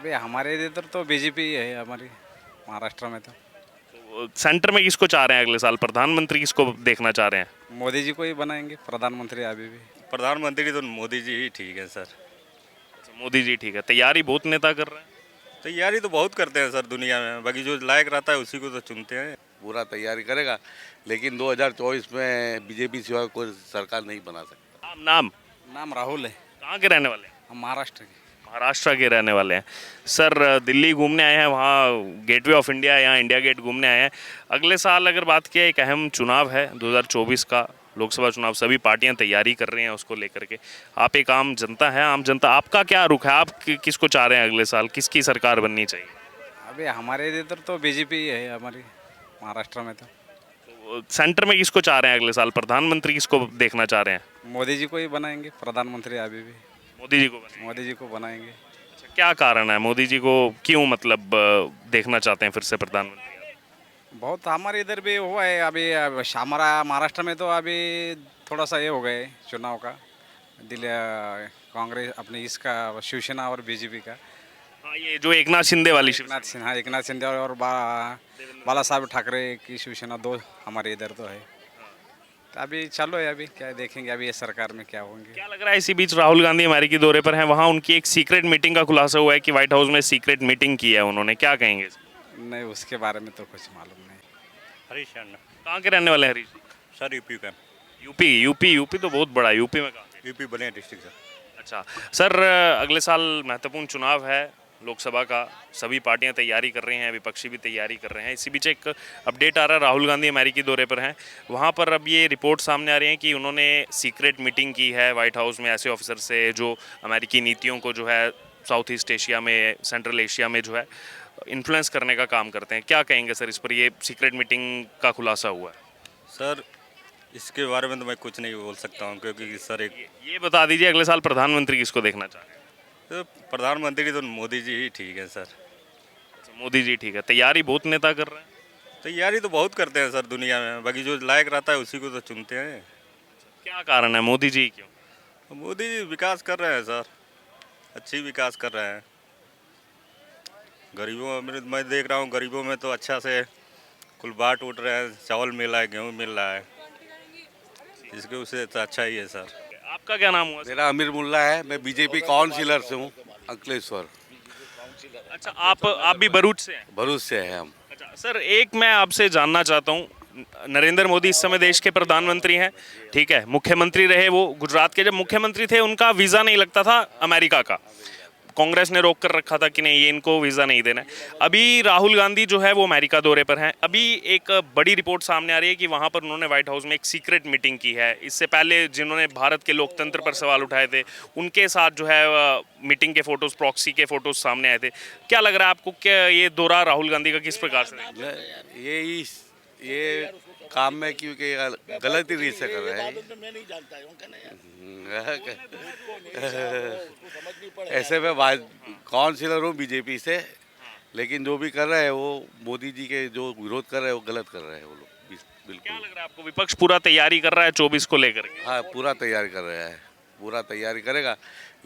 अभी हमारे इधर तो बीजेपी ही है हमारी महाराष्ट्र में तो। सेंटर में किसको चाह रहे हैं अगले साल, प्रधानमंत्री किसको देखना चाह रहे हैं? मोदी जी को ही बनाएंगे प्रधानमंत्री अभी भी। प्रधानमंत्री तो मोदी जी ही ठीक है सर। अच्छा, मोदी जी ठीक है। तैयारी बहुत नेता कर रहे हैं। तैयारी तो बहुत करते हैं सर दुनिया में, बाकी जो लायक रहता है उसी को तो चुनते हैं। पूरा तैयारी करेगा, लेकिन 2024 में बीजेपी सिवा कोई सरकार नहीं बना सकता। नाम नाम राहुल है। कहाँ के रहने वाले हैं? हम महाराष्ट्र के। महाराष्ट्र के रहने वाले हैं। सर दिल्ली घूमने आए हैं, वहाँ गेटवे ऑफ इंडिया, यहाँ इंडिया गेट घूमने आए हैं। अगले साल अगर बात किया, एक अहम चुनाव है 2024 का लोकसभा चुनाव, सभी पार्टियां तैयारी कर रही हैं उसको लेकर के। आप एक आम जनता है, आम जनता, आपका क्या रुख है? आप किसको चाह रहे हैं अगले साल, किसकी सरकार बननी चाहिए? अभी हमारे इधर तो बीजेपी ही है हमारी महाराष्ट्र में तो। सेंटर में किसको चाह रहे हैं अगले साल, प्रधानमंत्री किसको देखना चाह रहे हैं? मोदी जी को ही बनाएंगे प्रधानमंत्री अभी भी। मोदी जी को बनाएंगे। मोदी जी को बनाएंगे। अच्छा, क्या कारण है मोदी जी को क्यों मतलब देखना चाहते हैं फिर से प्रधानमंत्री? बहुत हमारे इधर भी हुआ है अभी हमारा महाराष्ट्र में तो अभी थोड़ा सा ये हो गए चुनाव का कांग्रेस अपने इसका शिवसेना और बीजेपी का। हाँ, ये जो एकनाथ शिंदे वाली एकनाथ शिंदे और बाला साहब ठाकरे की शिवसेना दो हमारे इधर तो है। तो अभी चलो है, अभी क्या देखेंगे अभी ये सरकार में क्या होंगे। क्या लग रहा है? इसी बीच राहुल गांधी अमेरिकी दौरे पर हैं, वहाँ उनकी एक सीक्रेट मीटिंग का खुलासा हुआ है कि व्हाइट हाउस में सीक्रेट मीटिंग की है उन्होंने, क्या कहेंगे? नहीं, उसके बारे में तो कुछ मालूम नहीं। हरीश चंद्र कहाँ के रहने वाले हैं हरीश जी? सर यूपी का। यूपी तो बहुत बड़ा है। यूपी में कहाँ? UP Ballia district sir. अच्छा सर, अगले साल महत्वपूर्ण चुनाव है लोकसभा का, सभी पार्टियां तैयारी कर रही हैं, विपक्षी भी तैयारी कर रहे हैं। इसी बीच एक अपडेट आ रहा है, राहुल गांधी अमेरिकी दौरे पर हैं, वहाँ पर अब ये रिपोर्ट सामने आ रही है कि उन्होंने सीक्रेट मीटिंग की है व्हाइट हाउस में ऐसे ऑफिसर से जो अमेरिकी नीतियों को जो है साउथ ईस्ट एशिया में, सेंट्रल एशिया में जो है इन्फ्लुएंस करने का काम करते हैं। क्या कहेंगे सर इस पर, ये सीक्रेट मीटिंग का खुलासा हुआ है? सर इसके बारे में तो मैं कुछ नहीं बोल सकता हूँ, क्योंकि सर एक ये बता दीजिए अगले साल प्रधानमंत्री किसको देखना चाह रहे हैं? तो प्रधानमंत्री तो मोदी जी ही ठीक है सर। अच्छा, मोदी जी ठीक है। तैयारी बहुत नेता कर रहे हैं। तैयारी तो बहुत करते हैं सर दुनिया में, बाकी जो लायक रहता है उसी को तो चुनते हैं। क्या कारण है, मोदी जी क्यों? तो मोदी जी विकास कर रहे हैं सर, अच्छी विकास कर रहे हैं। गरीबों में मैं देख रहा हूँ, गरीबों में तो अच्छा से कुल बांट उठ रहे हैं, चावल मिल रहा है, गेहूँ मिल रहा है, इसके उससे तो अच्छा ही है सर। आपका क्या नाम हुआ? मेरा अमीर मुल्ला है, मैं बीजेपी काउंसिलर से हूँ, अंकलेश्वर अच्छा, आप भी भरूच से हैं? भरूच से है हम। अच्छा सर, एक मैं आपसे जानना चाहता हूँ, नरेंद्र मोदी इस समय देश के प्रधानमंत्री हैं, ठीक है, मुख्यमंत्री रहे वो गुजरात के, जब मुख्यमंत्री थे उनका वीज़ा नहीं लगता था अमेरिका का, कांग्रेस ने रोक कर रखा था कि नहीं ये इनको वीज़ा नहीं देना है। अभी राहुल गांधी जो है वो अमेरिका दौरे पर हैं। अभी एक बड़ी रिपोर्ट सामने आ रही है कि वहाँ पर उन्होंने व्हाइट हाउस में एक सीक्रेट मीटिंग की है। इससे पहले जिन्होंने भारत के लोकतंत्र पर सवाल उठाए थे उनके साथ जो है मीटिंग के फ़ोटोज़, प्रॉक्सी के फ़ोटोज़ सामने आए थे। क्या लग रहा है आपको, क्या ये दौरा राहुल गांधी का किस प्रकार से? ये काम में क्योंकि गलत ही रीत से कर रहे हैं। ऐसे में काउंसिलर हूँ बीजेपी से, लेकिन जो भी कर रहे हैं वो मोदी जी के जो विरोध कर रहे हैं वो गलत कर रहे हैं वो लोग, बिल्कुल। क्या लग रहा है आपको, विपक्ष पूरा तैयारी कर रहा है 24 को लेकर के? हाँ, पूरा तैयारी कर रहा है, पूरा तैयारी करेगा,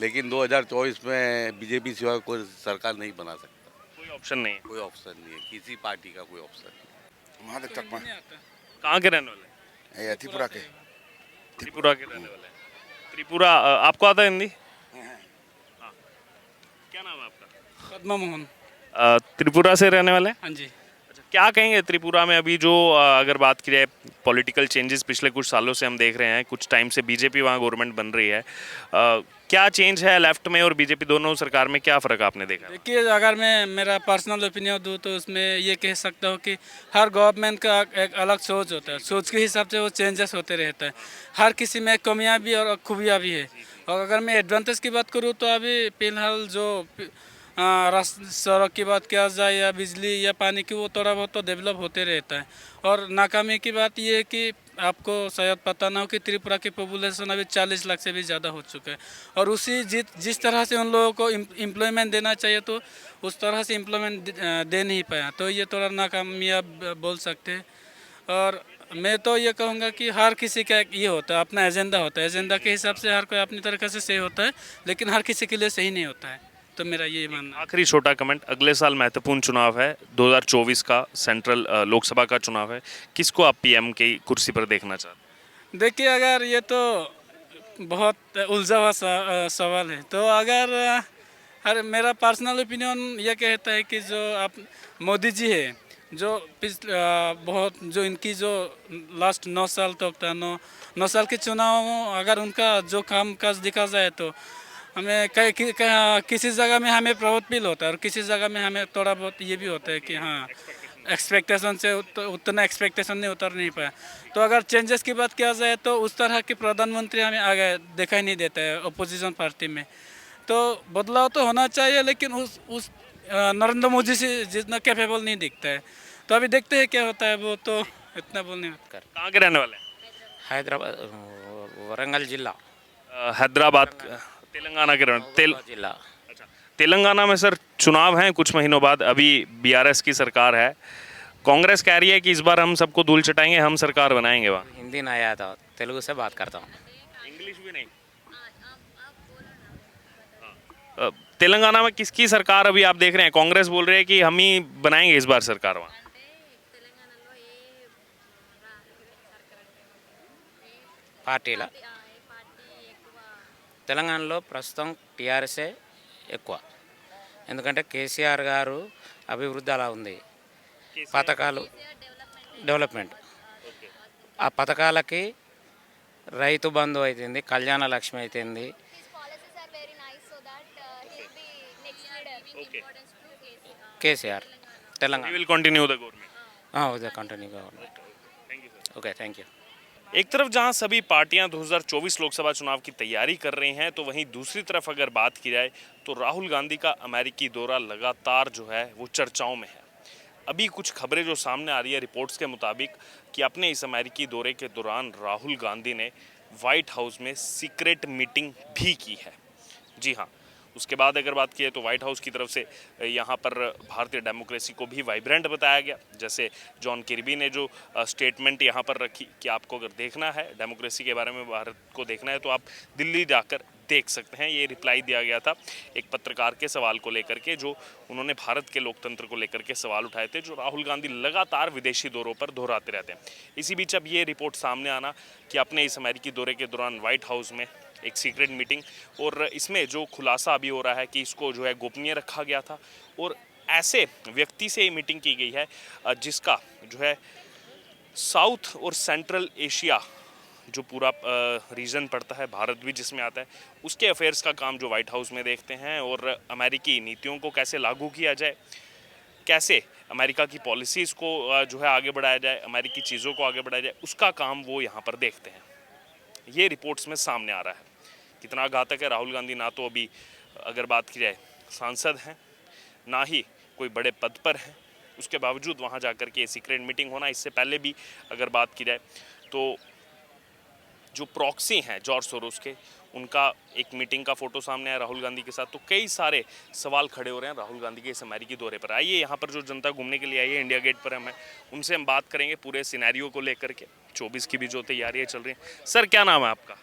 लेकिन 2024 में बीजेपी सिवा कोई सरकार नहीं बना सकता। कोई ऑप्शन नहीं है? कोई ऑप्शन नहीं है, किसी पार्टी का कोई ऑप्शन नहीं। वहाँ तक में कहाँ के रहने वाले? ये त्रिपुरा के। त्रिपुरा के रहने वाले हैं। त्रिपुरा, आपको आता है हिंदी? हाँ। क्या नाम है आपका? पद्मा मोहन। त्रिपुरा से रहने वाले हैं? हाँ जी। अच्छा, क्या कहेंगे त्रिपुरा में अभी जो अगर बात की जाए पॉलिटिकल चेंजेस पिछले कुछ सालों से हम देख रहे हैं, कुछ टाइम से बीजेपी वहाँ गवर्नमेंट बन रही है, क्या चेंज है लेफ्ट में और बीजेपी दोनों सरकार में, क्या फ़र्क आपने देखा? देखिए, अगर मैं मेरा पर्सनल ओपिनियन दूँ तो उसमें ये कह सकता हूँ कि हर गवर्नमेंट का एक अलग सोच होता है, सोच के हिसाब से वो चेंजेस होते रहता है। हर किसी में कमियां भी और खूबियां भी है। और अगर मैं एडवांटेज की बात करूँ तो अभी फिलहाल जो सड़क की बात किया जाए या बिजली या पानी की, वो थोड़ा बहुत तो डेवलप होते रहता है। और नाकामी की बात ये है कि आपको शायद पता ना हो कि त्रिपुरा की पॉपुलेशन अभी 40 लाख से भी ज़्यादा हो चुका है, और उसी जिस तरह से उन लोगों को एम्प्लॉयमेंट देना चाहिए तो उस तरह से एम्प्लॉयमेंट दे नहीं पाया, तो ये थोड़ा नाकामयाब बोल सकते हैं। और मैं तो ये कहूँगा कि हर किसी का ये होता है, अपना एजेंडा होता है, एजेंडा के हिसाब से हर कोई अपनी तरीके से सही होता है, लेकिन हर किसी के लिए सही नहीं होता है। तो मेरा ये मानना है। आखिरी छोटा कमेंट, अगले साल महत्वपूर्ण चुनाव है, 2024 का सेंट्रल लोकसभा का चुनाव है, किसको आप पीएम की कुर्सी पर देखना चाहते हैं? देखिए, अगर ये तो बहुत उलझा हुआ सवाल है, तो अगर हर मेरा पर्सनल ओपिनियन ये कहता है कि जो आप मोदी जी है, जो बहुत जो इनकी जो लास्ट 9 साल तक था, 9 साल के चुनाव, अगर उनका जो काम काज दिखा जाए तो हमें किसी जगह में हमें प्राउड फील होता है और किसी जगह में हमें थोड़ा बहुत ये भी होता है कि हाँ, एक्सपेक्टेशन से उतना एक्सपेक्टेशन नहीं उतर नहीं पाया। तो अगर चेंजेस की बात किया जाए तो उस तरह के प्रधानमंत्री हमें आगे दिखाई नहीं देता है अपोजिशन पार्टी में। तो बदलाव तो होना चाहिए, लेकिन उस नरेंद्र मोदी से जितना कैपेबल नहीं दिखता है। तो अभी देखते हैं क्या होता है, वो तो इतना बोलने कर। कहाँ के रहने वाले हैं? हैदराबाद वरंगल जिला हैदराबाद, तेलंगाना के रहने जिला। अच्छा, तेलंगाना में सर चुनाव हैं कुछ महीनों बाद, अभी बीआरएस की सरकार है, कांग्रेस कह रही है कि इस बार हम सबको धूल चटाएंगे, हम सरकार बनाएंगे वहाँ। हिंदी नहीं आया था, तेलुगु से बात करता हूँ। इंग्लिश भी नहीं। तेलंगाना में किसकी सरकार अभी आप देख रहे हैं? कांग्रेस बोल रहे हैं कि हम ही बनाएंगे इस बार सरकार वहाँ। పార్టీల తెలంగాణలో ప్రస్తుతం టీఆర్ఎస్ఏ ఎక్కువ, ఎందుకంటే కేసీఆర్ గారు అభివృద్ధి అలా ఉంది, పథకాలు డెవలప్మెంట్, ఆ పథకాలకి రైతు బంధు అవుతుంది, కళ్యాణ లక్ష్మి అవుతుంది, KCR Telangana We will continue the government. ఉదే continue government. Okay, thank you. एक तरफ जहां सभी पार्टियां 2024 लोकसभा चुनाव की तैयारी कर रही हैं, तो वहीं दूसरी तरफ अगर बात की जाए तो राहुल गांधी का अमेरिकी दौरा लगातार जो है वो चर्चाओं में है। अभी कुछ खबरें जो सामने आ रही है रिपोर्ट्स के मुताबिक कि अपने इस अमेरिकी दौरे के दौरान राहुल गांधी ने व्हाइट हाउस में सीक्रेट मीटिंग भी की है। जी हाँ, उसके बाद अगर बात की है तो व्हाइट हाउस की तरफ से यहाँ पर भारतीय डेमोक्रेसी को भी वाइब्रेंट बताया गया। जैसे जॉन किर्बी ने जो स्टेटमेंट यहाँ पर रखी कि आपको अगर देखना है डेमोक्रेसी के बारे में, भारत को देखना है, तो आप दिल्ली जाकर देख सकते हैं। ये रिप्लाई दिया गया था एक पत्रकार के सवाल को लेकर के, जो उन्होंने भारत के लोकतंत्र को लेकर के सवाल उठाए थे, जो राहुल गांधी लगातार विदेशी दौरों पर दोहराते रहते हैं। इसी बीच अब ये रिपोर्ट सामने आना कि अपने इस अमेरिकी दौरे के दौरान व्हाइट हाउस में एक सीक्रेट मीटिंग, और इसमें जो खुलासा अभी हो रहा है कि इसको जो है गोपनीय रखा गया था, और ऐसे व्यक्ति से ये मीटिंग की गई है जिसका जो है साउथ और सेंट्रल एशिया जो पूरा रीजन पड़ता है, भारत भी जिसमें आता है, उसके अफेयर्स का काम जो व्हाइट हाउस में देखते हैं, और अमेरिकी नीतियों को कैसे लागू किया जाए, कैसे अमेरिका की पॉलिसीज़ को जो है आगे बढ़ाया जाए, अमेरिकी चीज़ों को आगे बढ़ाया जाए, उसका काम वो यहाँ पर देखते हैं। ये रिपोर्ट्स में सामने आ रहा है। कितना घातक है, राहुल गांधी ना तो अभी अगर बात की जाए सांसद हैं, ना ही कोई बड़े पद पर हैं, उसके बावजूद वहाँ जाकर के सीक्रेट मीटिंग होना। इससे पहले भी अगर बात की जाए तो जो प्रॉक्सी हैं जॉर्ज सोरोस के, उनका एक मीटिंग का फोटो सामने आया राहुल गांधी के साथ। तो कई सारे सवाल खड़े हो रहे हैं राहुल गांधी के इस अमेरिकी दौरे पर। आइए यहाँ पर जो जनता घूमने के लिए आई है इंडिया गेट पर, उनसे हम बात करेंगे पूरे सिनेरियो को लेकर के। 24 की भी जो तैयारियाँ चल रही हैं। सर क्या नाम है आपका?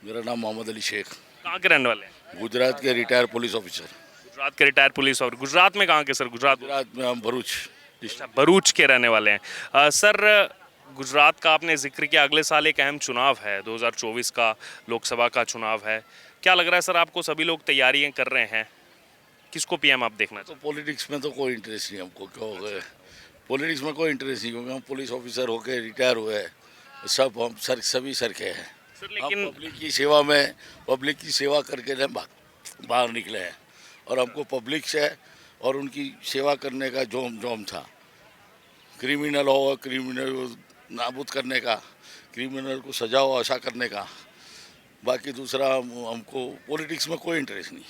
मेरा नाम मोहम्मद अली शेख, कहाँ के रहने वाले हैं? गुजरात के रिटायर पुलिस ऑफिसर। गुजरात के रिटायर पुलिस, और गुजरात में कहाँ के सर? गुजरात में हम भरूच अच्छा, भरूच के रहने वाले हैं। सर गुजरात का आपने जिक्र किया, अगले साल एक अहम चुनाव है, 2024 का लोकसभा का चुनाव है। क्या लग रहा है सर आपको? सभी लोग तैयारियां कर रहे हैं, किसको पीएम आप देखना तो पॉलिटिक्स में तो कोई इंटरेस्ट नहीं हमको, क्यों हो गए पॉलिटिक्स में कोई इंटरेस्ट नहीं, क्योंकि हम पुलिस ऑफिसर होके रिटायर हुए, सब हम सभी सरके हैं। सर लेकिन पब्लिक की सेवा में, पब्लिक की सेवा करके बाहर निकले हैं, और हमको पब्लिक से और उनकी सेवा करने का जोम था। क्रिमिनल हो, क्रिमिनल को नाबूद करने का, क्रिमिनल को सजा हो ऐसा करने का। बाकी दूसरा हमको पॉलिटिक्स में कोई इंटरेस्ट नहीं।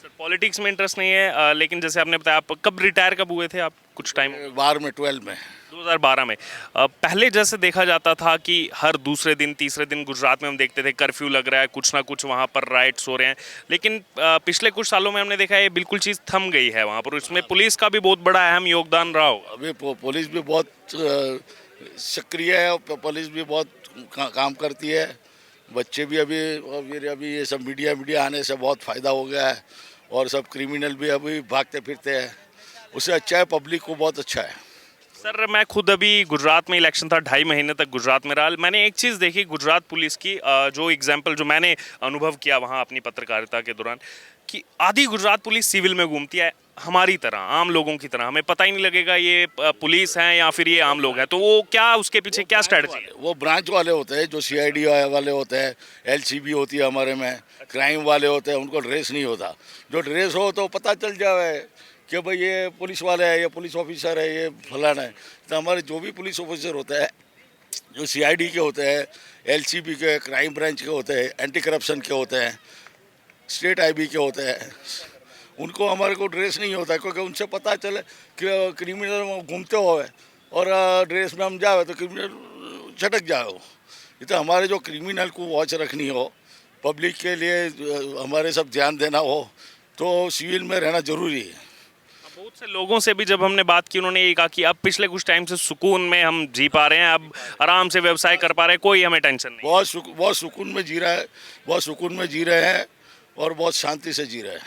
सर पॉलिटिक्स में इंटरेस्ट नहीं है, लेकिन जैसे आपने बताया, आप कब रिटायर कब हुए थे आप? कुछ टाइम 12 में 2012 में। पहले जैसे देखा जाता था कि हर दूसरे दिन तीसरे दिन गुजरात में हम देखते थे कर्फ्यू लग रहा है, कुछ ना कुछ वहाँ पर राइट्स हो रहे हैं, लेकिन पिछले कुछ सालों में हमने देखा है ये बिल्कुल चीज़ थम गई है वहाँ पर। इसमें पुलिस का भी बहुत बड़ा अहम योगदान रहा होगा। अभी पुलिस भी बहुत सक्रिय है, पुलिस भी बहुत काम करती है। बच्चे भी अभी ये सब मीडिया आने से बहुत फ़ायदा हो गया है, और सब क्रिमिनल भी अभी भागते फिरते हैं। उससे अच्छा है, पब्लिक को बहुत अच्छा है। सर मैं खुद अभी गुजरात में इलेक्शन था, 2.5 महीने तक गुजरात में रहा। मैंने एक चीज़ देखी गुजरात पुलिस की, जो एग्जाम्पल जो मैंने अनुभव किया वहाँ अपनी पत्रकारिता के दौरान, कि आधी गुजरात पुलिस सिविल में घूमती है हमारी तरह, आम लोगों की तरह। हमें पता ही नहीं लगेगा ये पुलिस हैं या फिर ये आम लोग हैं। तो वो क्या, उसके पीछे क्या स्ट्रेटजी है? वो ब्रांच वाले होते हैं, जो सीआईडी वाले होते हैं, एलसीबी होती है हमारे में, क्राइम वाले होते हैं, उनको ड्रेस नहीं होता। जो ड्रेस हो तो पता चल जाए कि भाई ये पुलिस वाले है, ये पुलिस ऑफिसर है, ये फलाना है। तो हमारे जो भी पुलिस ऑफिसर होते हैं, जो सीआईडी के होते हैं, एलसीबी के, क्राइम ब्रांच के होते हैं, एंटी करप्शन के होते हैं, स्टेट आईबी के होते हैं, उनको हमारे को ड्रेस नहीं होता, क्योंकि उनसे पता चले कि क्रिमिनल घूमते हुए और ड्रेस में हम जाए तो क्रिमिनल झटक जाओ। ये तो हमारे जो क्रिमिनल को वॉच रखनी हो, पब्लिक के लिए हमारे सब ध्यान देना हो, तो सिविल में रहना जरूरी है। बहुत से लोगों से भी जब हमने बात की, उन्होंने ये कहा कि अब पिछले कुछ टाइम से सुकून में हम जी पा रहे हैं, अब आराम से व्यवसाय कर पा रहे हैं, कोई हमें टेंशन नहीं। बहुत सुकून में जी रहा है, बहुत सुकून में जी रहे हैं और बहुत शांति से जी रहे हैं।